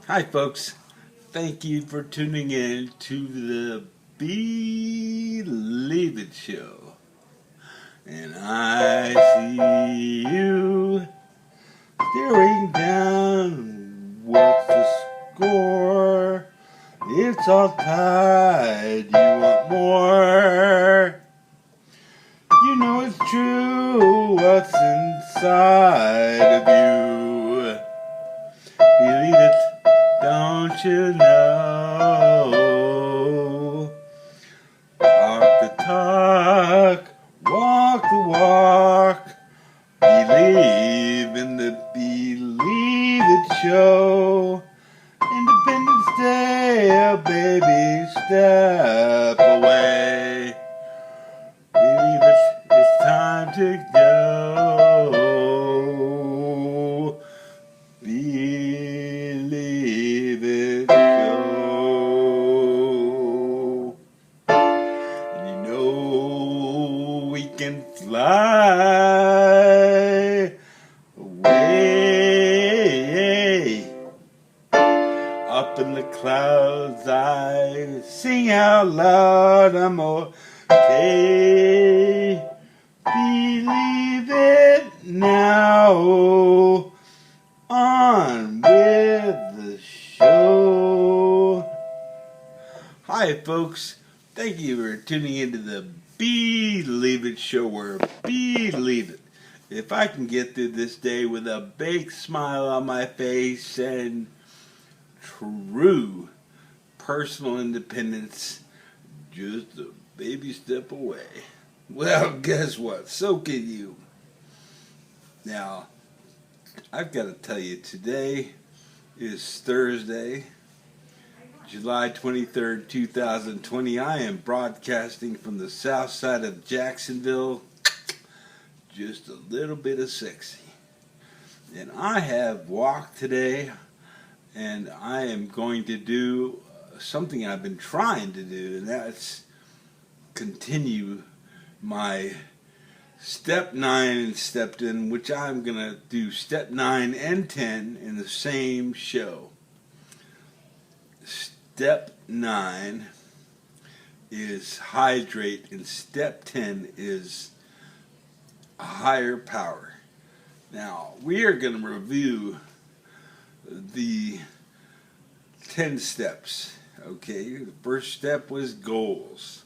Hi, folks. Thank you for tuning in to the B-Leav-itt Show. And I see you staring down. What's the score? It's all tied. You want more? You know it's true. What's inside of you? Believe it. Don't you know? Talk the talk, walk the walk. Believe in the B-Leav-itt Show. Independence Day, a baby step away. Believe it, it's time to go. B-Leav-itt Show. And you know we can fly away up in the clouds. I sing out loud, I'm okay. Believe it now. On with the show. Hi, folks. Thank you for tuning into the B-Leav-itt Show, where believe it. If I can get through this day with a big smile on my face and true personal independence, just a baby step away. Well, guess what? So can you. Now, I've got to tell you, today is Thursday, July 23rd, 2020. I am broadcasting from the south side of Jacksonville, just a little bit of sexy. And I have walked today, and I am going to do something I've been trying to do, and that's continue my Step 9 and Step 10, which I'm going to do Step 9 and 10 in the same show. Step 9 is hydrate, and Step 10 is a higher power. Now, we are going to review the 10 steps. Okay, the first step was goals.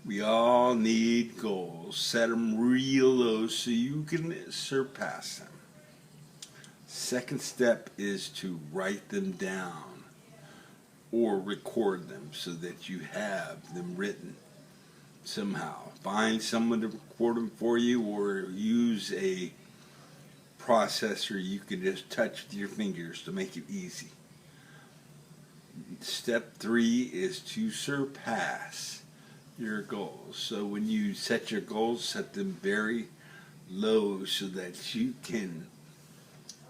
We all need goals. Set them real low so you can surpass them. Second step is to write them down or record them so that you have them written somehow. Find someone to record them for you, or use a processor you can just touch with your fingers to make it easy. Step 3 is to surpass your goals. So when you set your goals, set them very low so that you can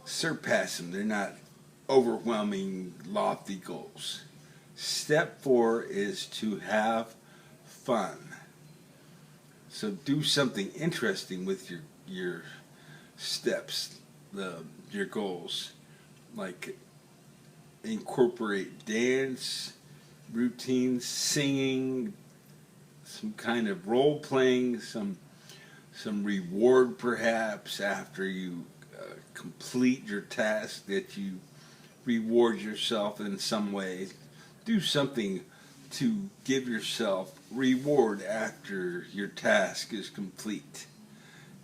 surpass them. They're not overwhelming, lofty goals. Step 4 is to have fun. So do something interesting with your steps, your goals, like incorporate dance, routines, singing, some kind of role playing, some reward perhaps after you complete your task, that you reward yourself in some way. Do something to give yourself reward after your task is complete.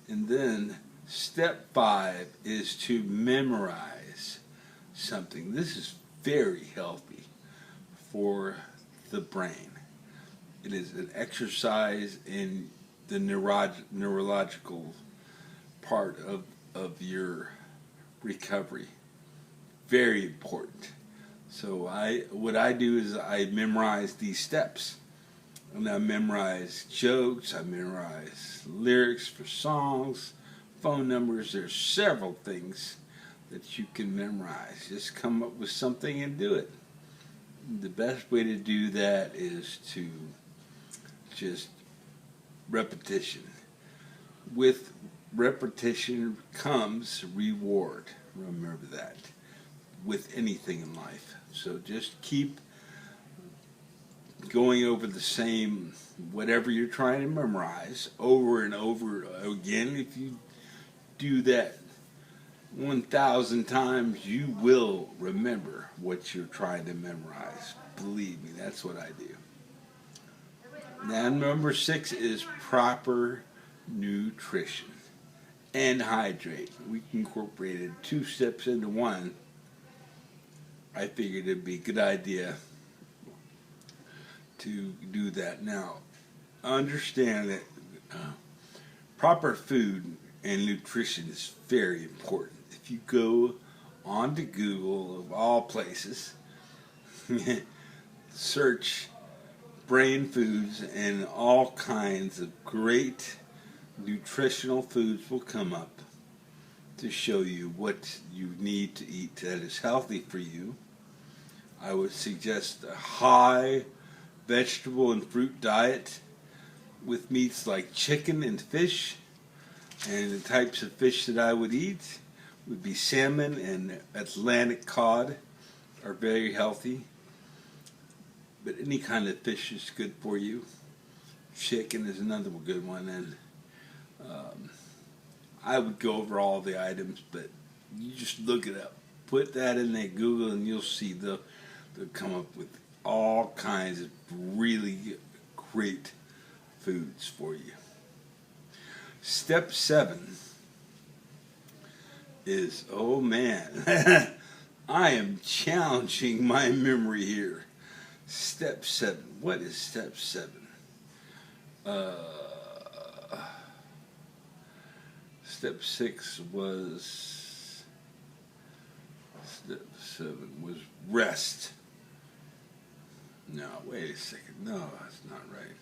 And then step 5 is to memorize something. This is very healthy for the brain. It is an exercise in the neurological part of your recovery. Very important. So what I do is I memorize these steps. And I memorize jokes, I memorize lyrics for songs, phone numbers. There's several things that you can memorize. Just come up with something and do it. The best way to do that is to just repetition. With repetition comes reward. Remember that. with anything in life. So just keep going over the same, whatever you're trying to memorize, over and over again. If you do that 1,000 times, you will remember what you're trying to memorize. Believe me, that's what I do. Now, number 6 is proper nutrition and hydrate. We incorporated 2 steps into one. I figured it'd be a good idea to do that. Now, understand that proper food and nutrition is very important. If you go onto Google, of all places, search brain foods, and all kinds of great nutritional foods will come up to show you what you need to eat that is healthy for you. I would suggest a high vegetable and fruit diet with meats like chicken and fish. And the types of fish that I would eat would be salmon and Atlantic cod are very healthy. But any kind of fish is good for you. Chicken is another good one. And I would go over all the items, but you just look it up. Put that in there, Google, and you'll see they'll come up with all kinds of really great foods for you. Step 7 is, oh man, I am challenging my memory here. Step 7. What is step 7? Step 6 was, step 7 was rest. No, wait a second. No, that's not right.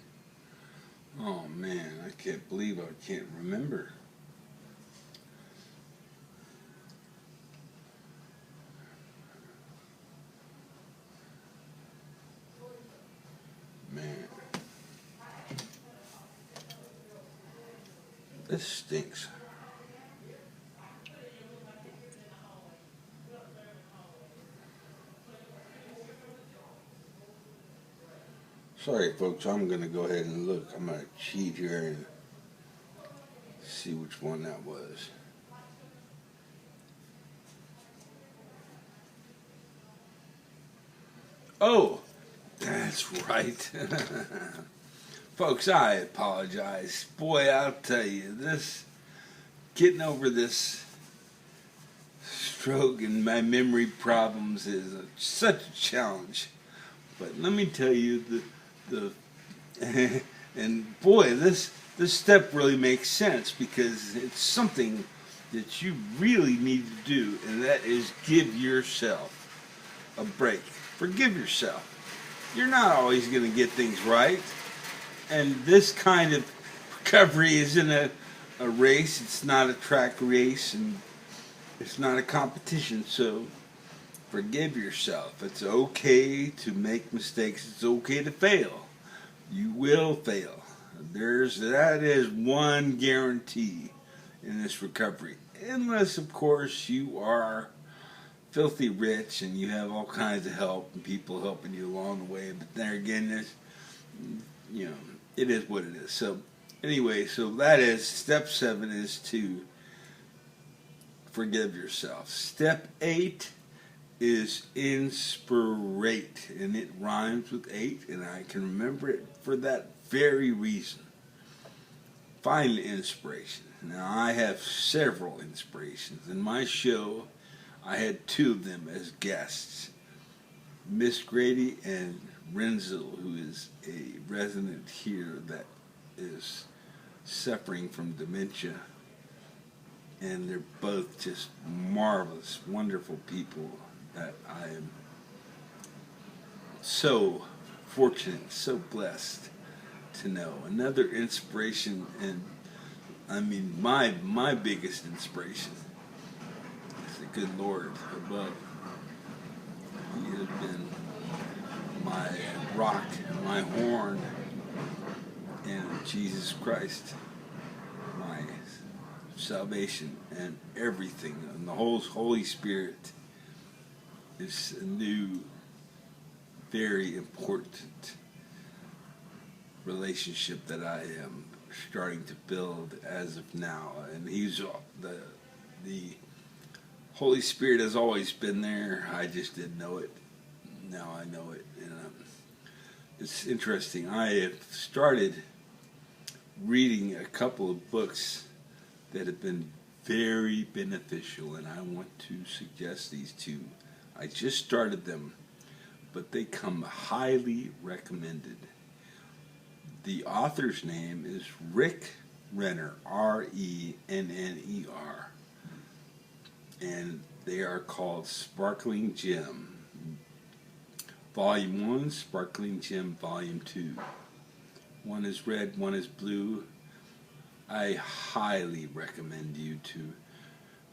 Oh man, I can't believe I can't remember. Man, this stinks. Sorry, folks, I'm going to go ahead and look. I'm going to cheat here and see which one that was. Oh, that's right. Folks, I apologize. Boy, I'll tell you, getting over this stroke and my memory problems is such a challenge. But let me tell you, and boy, this step really makes sense because it's something that you really need to do, and that is give yourself a break. Forgive yourself. You're not always going to get things right, and this kind of recovery isn't a race. It's not a track race, and it's not a competition, so forgive yourself. It's okay to make mistakes. It's okay to fail. You will fail. That is one guarantee in this recovery. Unless, of course, you are filthy rich and you have all kinds of help and people helping you along the way. But there again, it is what it is. So anyway, so that is step 7 is to forgive yourself. Step 8 is inspirate, and it rhymes with 8, and I can remember it for that very reason. Find inspiration. Now, I have several inspirations. In my show, I had 2 of them as guests, Miss Grady and Renzel, who is a resident here that is suffering from dementia. And they're both just marvelous, wonderful people that I am so fortunate, so blessed to know. Another inspiration, and I mean my biggest inspiration is the good Lord above. He has been my rock and my horn, and Jesus Christ, my salvation and everything, and the whole Holy Spirit. is a new, very important relationship that I am starting to build as of now. And he's the Holy Spirit has always been there. I just didn't know it. Now I know it. And it's interesting. I have started reading a couple of books that have been very beneficial, and I want to suggest these two. I just started them, but they come highly recommended. The author's name is Rick Renner, R-E-N-N-E-R, and they are called Sparkling Gem. Volume 1, Sparkling Gem, Volume 2. One is red, one is blue. I highly recommend you to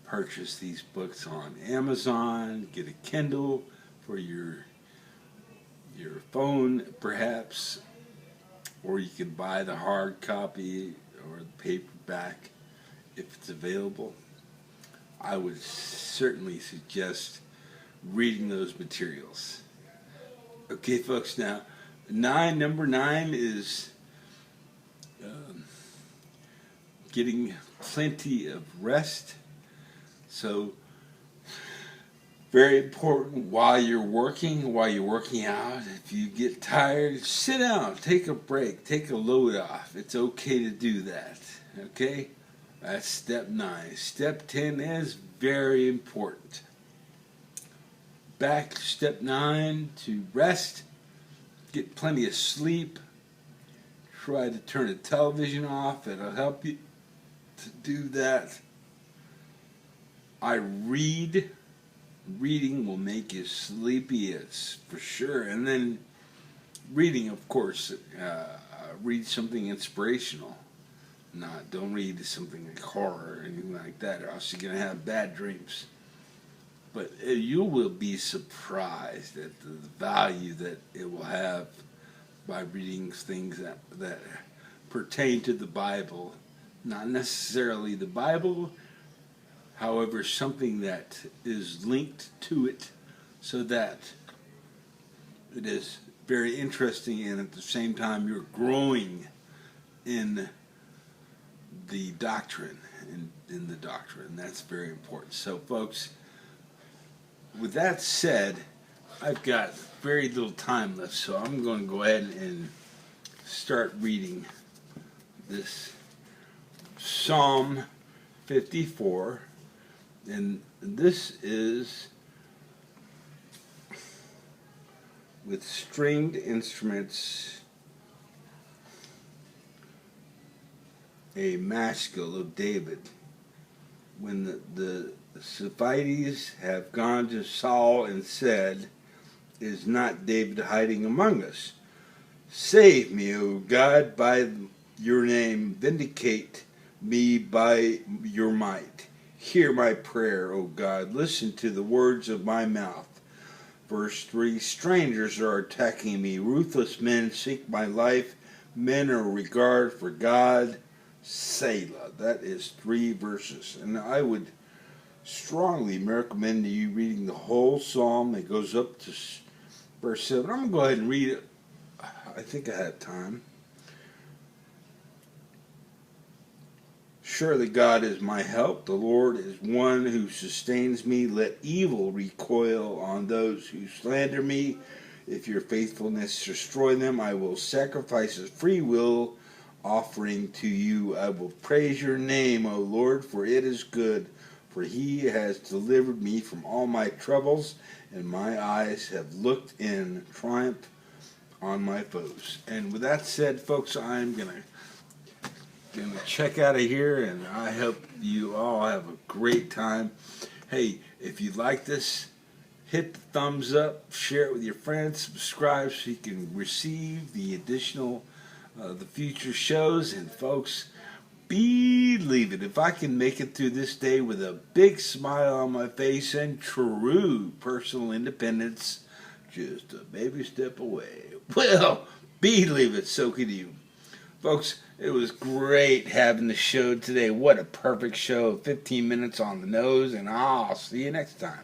purchase these books on Amazon, get a Kindle for your phone perhaps, or you can buy the hard copy or the paperback if it's available. I would certainly suggest reading those materials. Okay, folks, now number 9 is getting plenty of rest. So very important while you're working out. If you get tired, sit down, take a break, take a load off. It's okay to do that. Okay? That's step 9. Step 10 is very important. Back to step 9, to rest, get plenty of sleep. Try to turn the television off. It'll help you to do that. I read. Reading will make you sleepy, it's for sure. And then reading, of course, read something inspirational. Don't read something like horror or anything like that, or else you're going to have bad dreams. But you will be surprised at the value that it will have by reading things that pertain to the Bible. Not necessarily the Bible, however, something that is linked to it, so that it is very interesting, and at the same time you're growing in the doctrine, in the doctrine. That's very important. So, folks, with that said, I've got very little time left, so I'm going to go ahead and start reading this Psalm 54. And this is with stringed instruments, a maskil of David. When the Ziphites have gone to Saul and said, "Is not David hiding among us? Save me, O God, by your name. Vindicate me by your might. Hear my prayer, O God. Listen to the words of my mouth." Verse 3, strangers are attacking me. Ruthless men seek my life. Men are regard for God. Selah. That is 3 verses. And I would strongly recommend you reading the whole psalm. It goes up to verse 7. I'm going to go ahead and read it. I think I have time. Surely God is my help. The Lord is one who sustains me. Let evil recoil on those who slander me. If your faithfulness destroy them, I will sacrifice a free will offering to you. I will praise your name, O Lord, for it is good. For he has delivered me from all my troubles, and my eyes have looked in triumph on my foes. And with that said, folks, I'm going to check out of here, and I hope you all have a great time. Hey, if you like this, hit the thumbs up, share it with your friends, subscribe so you can receive the additional the future shows. And folks, believe it, if I can make it through this day with a big smile on my face and true personal independence, just a baby step away, well, believe it, so can you. Folks, it was great having the show today. What a perfect show. 15 minutes on the nose, and I'll see you next time.